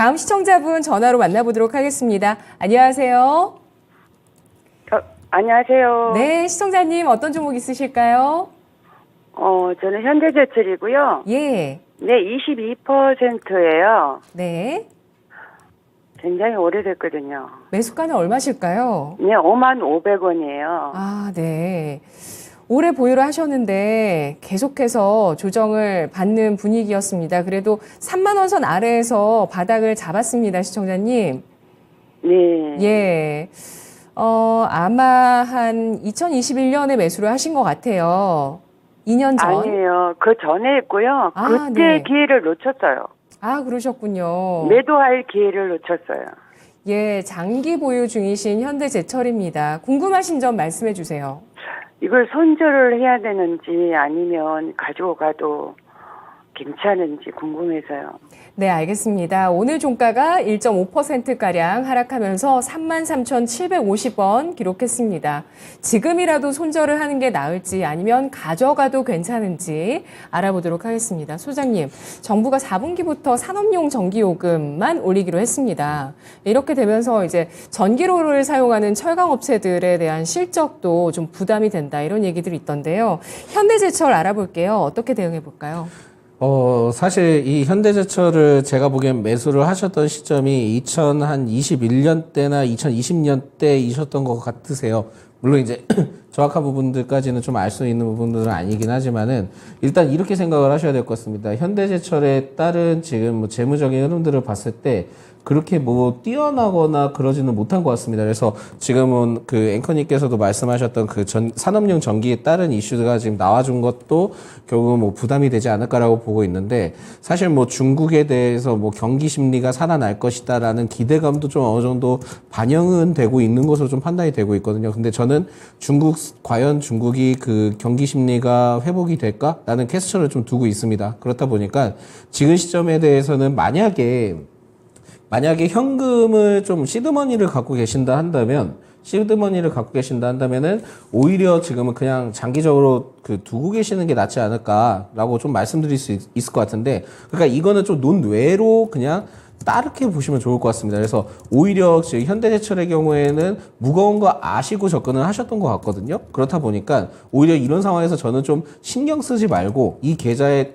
다음 시청자분 전화로 만나보도록 하겠습니다. 안녕하세요. 안녕하세요. 네, 시청자님 어떤 종목 있으실까요? 저는 현대제철이고요. 예. 네, 22%예요. 네. 굉장히 오래됐거든요. 매수가는 얼마실까요? 네, 55,500원이에요. 아, 네. 오래 보유를 하셨는데 계속해서 조정을 받는 분위기였습니다. 그래도 3만 원 선 아래에서 바닥을 잡았습니다, 시청자님. 네. 예. 아마 한 2021년에 매수를 하신 것 같아요. 2년 전. 아니에요. 그 전에 했고요. 아, 그때 네. 기회를 놓쳤어요. 아, 그러셨군요. 매도할 기회를 놓쳤어요. 예, 장기 보유 중이신 현대제철입니다. 궁금하신 점 말씀해 주세요. 이걸 손절을 해야 되는지 아니면 가지고 가도 괜찮은지 궁금해서요. 네, 알겠습니다. 오늘 종가가 1.5%가량 하락하면서 33,750원 기록했습니다. 지금이라도 손절을 하는 게 나을지 아니면 가져가도 괜찮은지 알아보도록 하겠습니다. 소장님, 정부가 4분기부터 산업용 전기요금만 올리기로 했습니다. 이렇게 되면서 이제 전기로를 사용하는 철강업체들에 대한 실적도 좀 부담이 된다, 이런 얘기들이 있던데요. 현대제철 알아볼게요. 어떻게 대응해 볼까요? 사실 이 현대제철을 제가 보기엔 매수를 하셨던 시점이 2021년 때나 2020년 때이셨던 것 같으세요. 물론 이제 정확한 부분들까지는 좀 알 수 있는 부분들은 아니긴 하지만은 일단 이렇게 생각을 하셔야 될 것 같습니다. 현대제철에 따른 지금 뭐 재무적인 흐름들을 봤을 때 그렇게 뭐 뛰어나거나 그러지는 못한 것 같습니다. 그래서 지금은 그 앵커님께서도 말씀하셨던 그 산업용 전기에 따른 이슈가 지금 나와준 것도 결국은 뭐 부담이 되지 않을까라고 보고 있는데, 사실 뭐 중국에 대해서 뭐 경기 심리가 살아날 것이다라는 기대감도 좀 어느 정도 반영은 되고 있는 것으로 좀 판단이 되고 있거든요. 근데 저는 과연 중국이 그 경기 심리가 회복이 될까라는 퀘스천을 좀 두고 있습니다. 그렇다 보니까 지금 시점에 대해서는 만약에 현금을 좀 시드머니를 갖고 계신다 한다면은 오히려 지금은 그냥 장기적으로 그 두고 계시는 게 낫지 않을까라고 좀 말씀드릴 수 있을 것 같은데, 그러니까 이거는 좀 논외로 그냥 따르게 보시면 좋을 것 같습니다. 그래서 오히려 지금 현대제철의 경우에는 무거운 거 아시고 접근을 하셨던 것 같거든요. 그렇다 보니까 오히려 이런 상황에서 저는 좀 신경 쓰지 말고 이 계좌에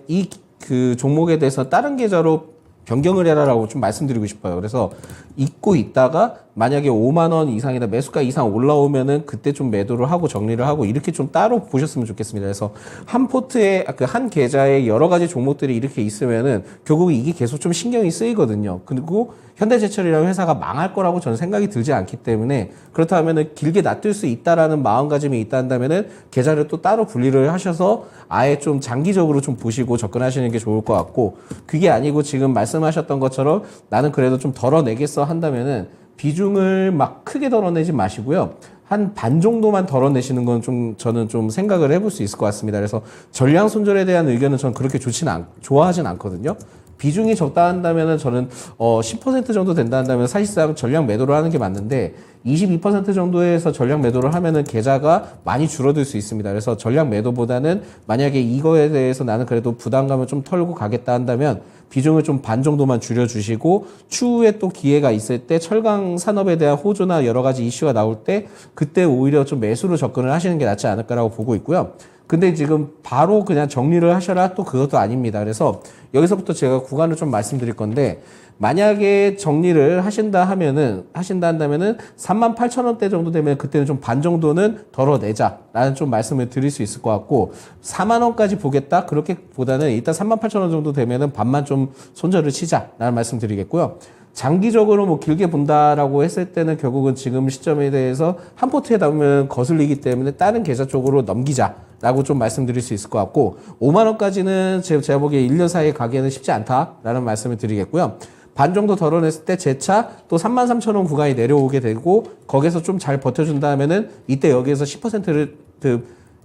그 종목에 대해서 다른 계좌로 변경을 해라라고 좀 말씀드리고 싶어요. 그래서 잊고 있다가 만약에 5만 원 이상이나 매수가 이상 올라오면은 그때 좀 매도를 하고 정리를 하고 이렇게 좀 따로 보셨으면 좋겠습니다. 그래서 한 포트에 그 한 계좌에 여러 가지 종목들이 이렇게 있으면은 결국 이게 계속 좀 신경이 쓰이거든요. 그리고 현대제철이라는 회사가 망할 거라고 저는 생각이 들지 않기 때문에, 그렇다면은 길게 놔둘 수 있다라는 마음가짐이 있다 한다면은 계좌를 또 따로 분리를 하셔서 아예 좀 장기적으로 좀 보시고 접근하시는 게 좋을 것 같고, 그게 아니고 지금 말씀하셨던 것처럼 나는 그래도 좀 덜어내겠어 한다면은 비중을 막 크게 덜어내지 마시고요. 한 반 정도만 덜어내시는 건 저는 좀 생각을 해볼 수 있을 것 같습니다. 그래서 전량 손절에 대한 의견은 저는 그렇게 좋아하진 않거든요. 비중이 적다 한다면은 저는 10% 정도 된다 한다면 사실상 전량 매도를 하는 게 맞는데, 22% 정도에서 전량 매도를 하면은 계좌가 많이 줄어들 수 있습니다. 그래서 전량 매도보다는 만약에 이거에 대해서 나는 그래도 부담감을 좀 털고 가겠다 한다면 비중을 좀 반 정도만 줄여주시고, 추후에 또 기회가 있을 때 철강 산업에 대한 호조나 여러 가지 이슈가 나올 때 그때 오히려 좀 매수로 접근을 하시는 게 낫지 않을까라고 보고 있고요. 근데 지금 바로 그냥 정리를 하셔라, 또 그것도 아닙니다. 그래서 여기서부터 제가 구간을 좀 말씀드릴 건데, 만약에 정리를 하신다 한다면은 38,000원대 정도 되면 그때는 좀 반 정도는 덜어내자라는 좀 말씀을 드릴 수 있을 것 같고, 4만 원까지 보겠다 그렇게 보다는 일단 38,000원 정도 되면은 반만 좀 손절을 치자라는 말씀 드리겠고요. 장기적으로 뭐 길게 본다라고 했을 때는 결국은 지금 시점에 대해서 한 포트에 담으면 거슬리기 때문에 다른 계좌 쪽으로 넘기자라고 좀 말씀드릴 수 있을 것 같고, 5만 원까지는 제가 보기에 1년 사이에 가기에는 쉽지 않다라는 말씀을 드리겠고요. 반 정도 덜어냈을 때 재차 또 33,000원 구간이 내려오게 되고, 거기서 좀 잘 버텨준다 하면은 이때 여기에서 10%를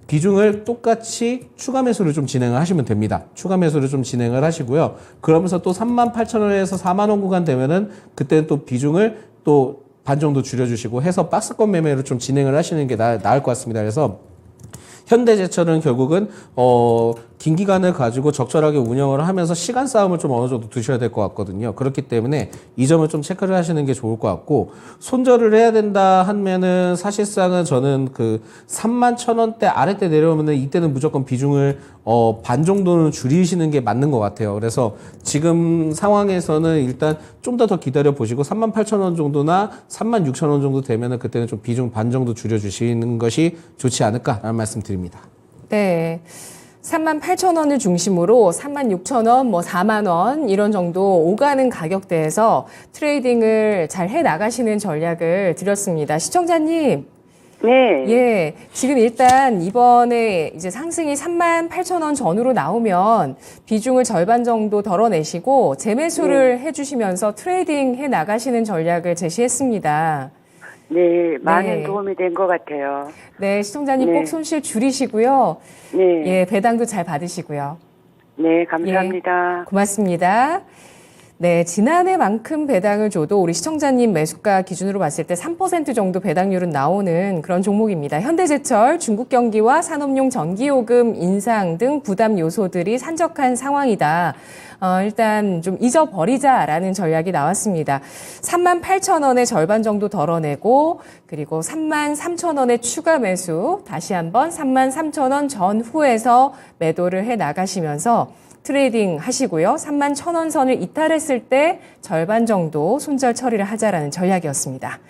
비중을 똑같이 추가 매수를 좀 진행을 하시면 됩니다. 추가 매수를 좀 진행을 하시고요. 그러면서 또 38,000원에서 4만 원 구간 되면은 그때 또 비중을 또 반 정도 줄여주시고 해서 박스권 매매를 좀 진행을 하시는 게 나을 것 같습니다. 그래서 현대제철은 결국은 긴 기간을 가지고 적절하게 운영을 하면서 시간 싸움을 좀 어느 정도 두셔야 될 것 같거든요. 그렇기 때문에 이 점을 좀 체크를 하시는 게 좋을 것 같고, 손절을 해야 된다 하면은 사실상은 저는 그 31,000원대 아래때 내려오면은 이때는 무조건 비중을 반 정도는 줄이시는 게 맞는 것 같아요. 그래서 지금 상황에서는 일단 좀 더 기다려 보시고 38,000원 정도나 36,000원 정도 되면은 그때는 좀 비중 반 정도 줄여주시는 것이 좋지 않을까라는 말씀 드립니다. 네. 38,000원을 중심으로 36,000원, 뭐 4만 원 이런 정도 오가는 가격대에서 트레이딩을 잘 해 나가시는 전략을 드렸습니다. 시청자님. 네. 예. 지금 일단 이번에 이제 상승이 38,000원 전후로 나오면 비중을 절반 정도 덜어내시고 재매수를 해주시면서 트레이딩 해 나가시는 전략을 제시했습니다. 네, 많은 네. 도움이 된 것 같아요. 네, 시청자님 네. 꼭 손실 줄이시고요. 네. 예, 배당도 잘 받으시고요. 네, 감사합니다. 예, 고맙습니다. 네, 지난해만큼 배당을 줘도 우리 시청자님 매수가 기준으로 봤을 때 3% 정도 배당률은 나오는 그런 종목입니다. 현대제철, 중국 경기와 산업용 전기요금 인상 등 부담 요소들이 산적한 상황이다. 일단 좀 잊어버리자라는 전략이 나왔습니다. 38,000원의 절반 정도 덜어내고 그리고 33,000원의 추가 매수 다시 한번 33,000원 전후에서 매도를 해 나가시면서 트레이딩 하시고요. 31,000원 선을 이탈했을 때 절반 정도 손절 처리를 하자라는 전략이었습니다.